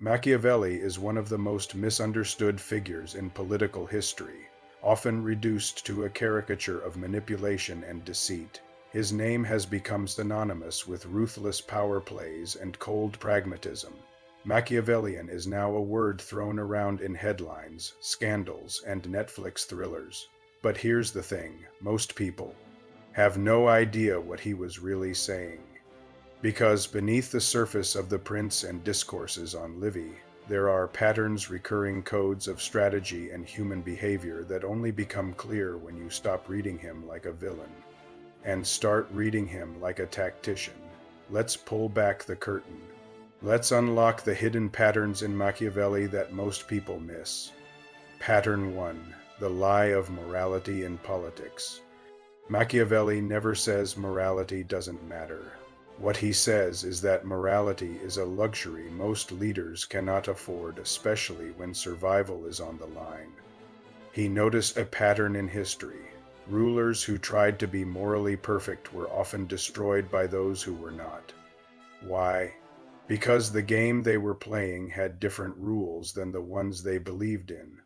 Machiavelli is one of the most misunderstood figures in political history, often reduced to a caricature of manipulation and deceit. His name has become synonymous with ruthless power plays and cold pragmatism. Machiavellian is now a word thrown around in headlines, scandals, and Netflix thrillers. But here's the thing, most people have no idea what he was really saying. Because beneath the surface of the prints and discourses on Livy, there are patterns, recurring codes of strategy and human behavior that only become clear when you stop reading him like a villain and start reading him like a tactician. Let's pull back the curtain. Let's unlock the hidden patterns in Machiavelli that most people miss. Pattern 1. The lie of morality in politics. Machiavelli never says morality doesn't matter. What he says is that morality is a luxury most leaders cannot afford, especially when survival is on the line. He noticed a pattern in history. Rulers who tried to be morally perfect were often destroyed by those who were not. Why? Because the game they were playing had different rules than the ones they believed in.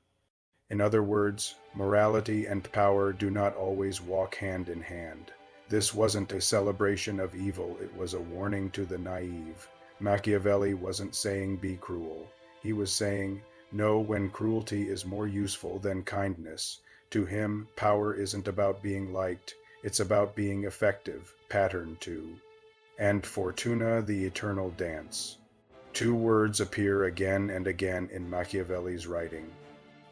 In other words, morality and power do not always walk hand in hand. This wasn't a celebration of evil, it was a warning to the naive. Machiavelli wasn't saying be cruel. He was saying, know when cruelty is more useful than kindness. To him, power isn't about being liked, it's about being effective. Pattern 2. And Fortuna, the eternal dance. Two words appear again and again in Machiavelli's writing.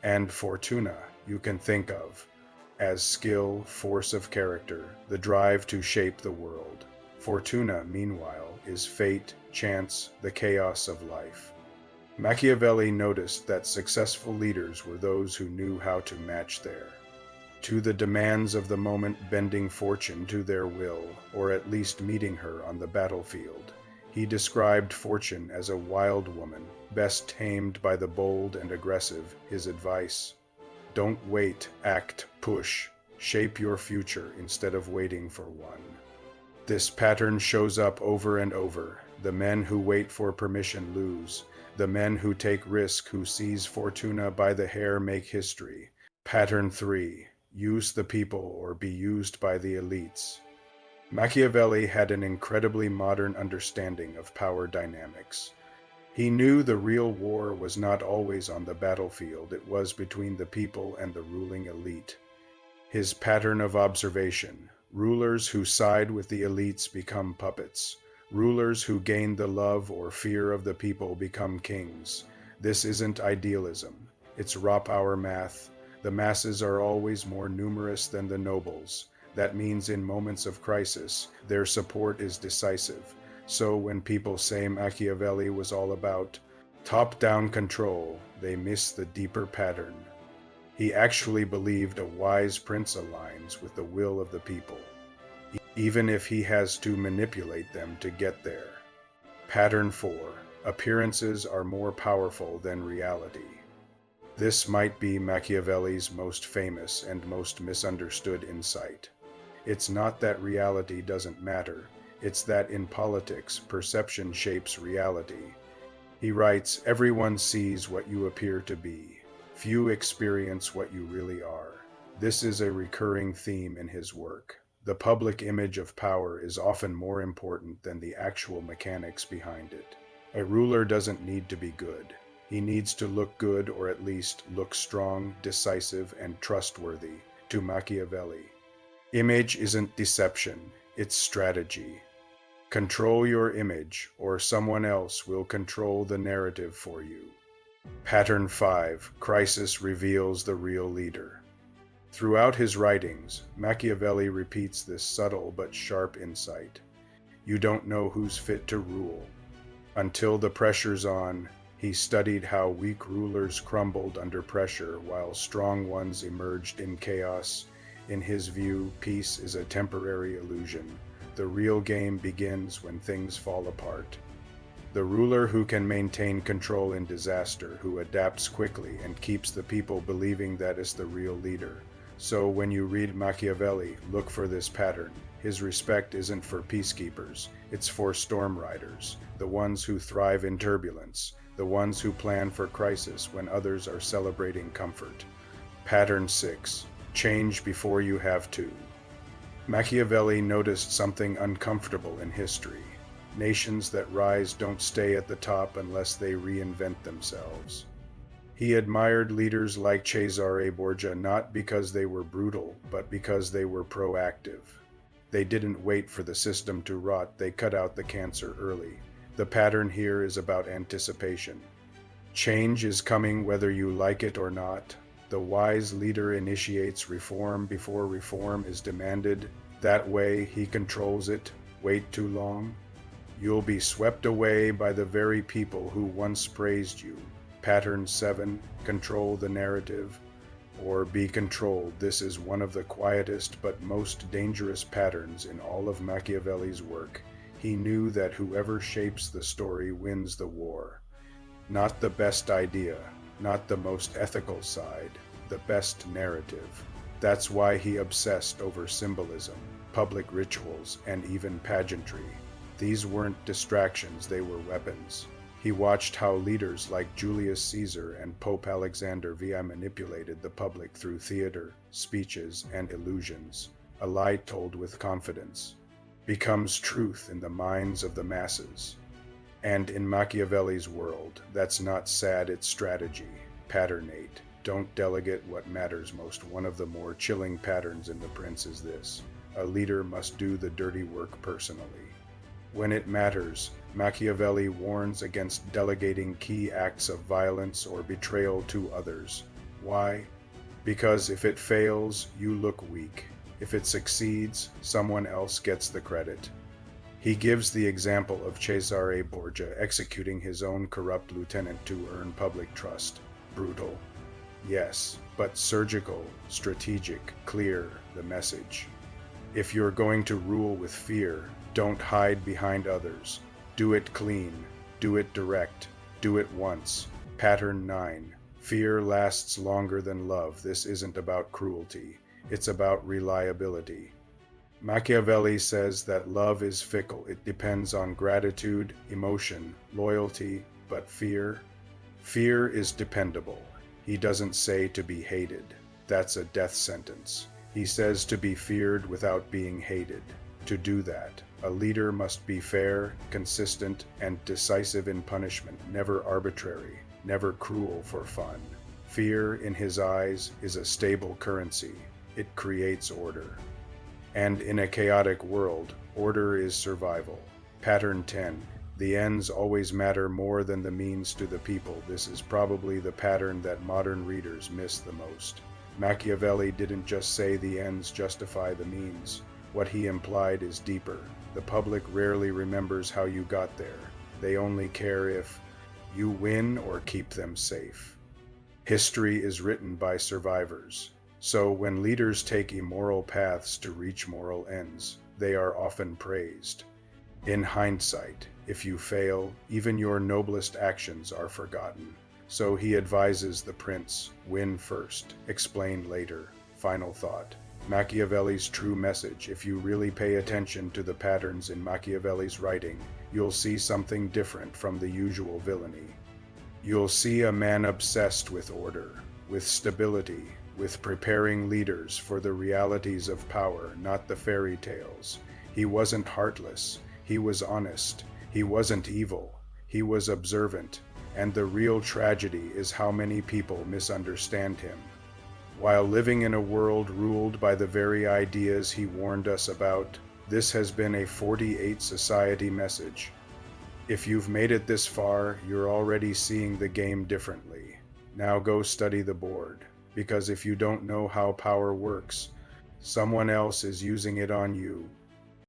And Fortuna, you can think of as skill, force of character, the drive to shape the world. Fortuna, meanwhile, is fate, chance, the chaos of life. Machiavelli noticed that successful leaders were those who knew how to match to the demands of the moment, bending fortune to their will, or at least meeting her on the battlefield. He described fortune as a wild woman, best tamed by the bold and aggressive. His advice: don't wait, act, push. Shape your future instead of waiting for one. This pattern shows up over and over. The men who wait for permission lose. The men who take risk, who seize Fortuna by the hair, make history. Pattern 3. Use the people or be used by the elites. Machiavelli had an incredibly modern understanding of power dynamics. He knew the real war was not always on the battlefield, it was between the people and the ruling elite. His pattern of observation: rulers who side with the elites become puppets. Rulers who gain the love or fear of the people become kings. This isn't idealism, it's raw power math. The masses are always more numerous than the nobles. That means in moments of crisis, their support is decisive. So when people say Machiavelli was all about top-down control, they miss the deeper pattern. He actually believed a wise prince aligns with the will of the people, even if he has to manipulate them to get there. Pattern 4. Appearances are more powerful than reality. This might be Machiavelli's most famous and most misunderstood insight. It's not that reality doesn't matter. It's that in politics, perception shapes reality. He writes, everyone sees what you appear to be. Few experience what you really are. This is a recurring theme in his work. The public image of power is often more important than the actual mechanics behind it. A ruler doesn't need to be good. He needs to look good, or at least look strong, decisive, and trustworthy. To Machiavelli, image isn't deception, it's strategy. Control your image, or someone else will control the narrative for you. Pattern 5. Crisis reveals the real leader. Throughout his writings, Machiavelli repeats this subtle but sharp insight. You don't know who's fit to rule. Until the pressure's on, he studied how weak rulers crumbled under pressure while strong ones emerged in chaos. In his view, peace is a temporary illusion. The real game begins when things fall apart. The ruler who can maintain control in disaster, who adapts quickly and keeps the people believing that is the real leader. So when you read Machiavelli, look for this pattern. His respect isn't for peacekeepers, it's for storm riders, the ones who thrive in turbulence, the ones who plan for crisis when others are celebrating comfort. Pattern 6. Change before you have to. Machiavelli noticed something uncomfortable in history. Nations that rise don't stay at the top unless they reinvent themselves. He admired leaders like Cesare Borgia not because they were brutal, but because they were proactive. They didn't wait for the system to rot, they cut out the cancer early. The pattern here is about anticipation. Change is coming whether you like it or not. The wise leader initiates reform before reform is demanded. That way he controls it. Wait too long, you'll be swept away by the very people who once praised you. Pattern 7. Control the narrative, or be controlled. This is one of the quietest but most dangerous patterns in all of Machiavelli's work. He knew that whoever shapes the story wins the war. Not the best idea, not the most ethical side, the best narrative. That's why he obsessed over symbolism, public rituals, and even pageantry. These weren't distractions, they were weapons. He watched how leaders like Julius Caesar and Pope Alexander VI manipulated the public through theater, speeches, and illusions. A lie told with confidence becomes truth in the minds of the masses. And in Machiavelli's world, that's not sad, it's strategy. Pattern 8. Don't delegate what matters most. One of the more chilling patterns in The Prince is this: a leader must do the dirty work personally. When it matters, Machiavelli warns against delegating key acts of violence or betrayal to others. Why? Because if it fails, you look weak. If it succeeds, someone else gets the credit. He gives the example of Cesare Borgia executing his own corrupt lieutenant to earn public trust. Brutal, yes, but surgical, strategic, clear, the message. If you're going to rule with fear, don't hide behind others. Do it clean, do it direct, do it once. Pattern 9. Fear lasts longer than love. This isn't about cruelty, it's about reliability. Machiavelli says that love is fickle. It depends on gratitude, emotion, loyalty, but fear is dependable. He doesn't say to be hated. That's a death sentence. He says to be feared without being hated. To do that, a leader must be fair, consistent, and decisive in punishment, never arbitrary, never cruel for fun. Fear, in his eyes, is a stable currency. It creates order. And in a chaotic world, order is survival. Pattern 10. The ends always matter more than the means to the people. This is probably the pattern that modern readers miss the most. Machiavelli didn't just say the ends justify the means. What he implied is deeper. The public rarely remembers how you got there. They only care if you win or keep them safe. History is written by survivors. So when leaders take immoral paths to reach moral ends, they are often praised. In hindsight, if you fail, even your noblest actions are forgotten. So he advises the prince, win first, explain later. Final thought. Machiavelli's true message. If you really pay attention to the patterns in Machiavelli's writing, you'll see something different from the usual villainy. You'll see a man obsessed with order, with stability, with preparing leaders for the realities of power, not the fairy tales. He wasn't heartless, he was honest, he wasn't evil, he was observant, and the real tragedy is how many people misunderstand him. While living in a world ruled by the very ideas he warned us about, this has been a 48 Society message. If you've made it this far, you're already seeing the game differently. Now go study the board, because if you don't know how power works, someone else is using it on you.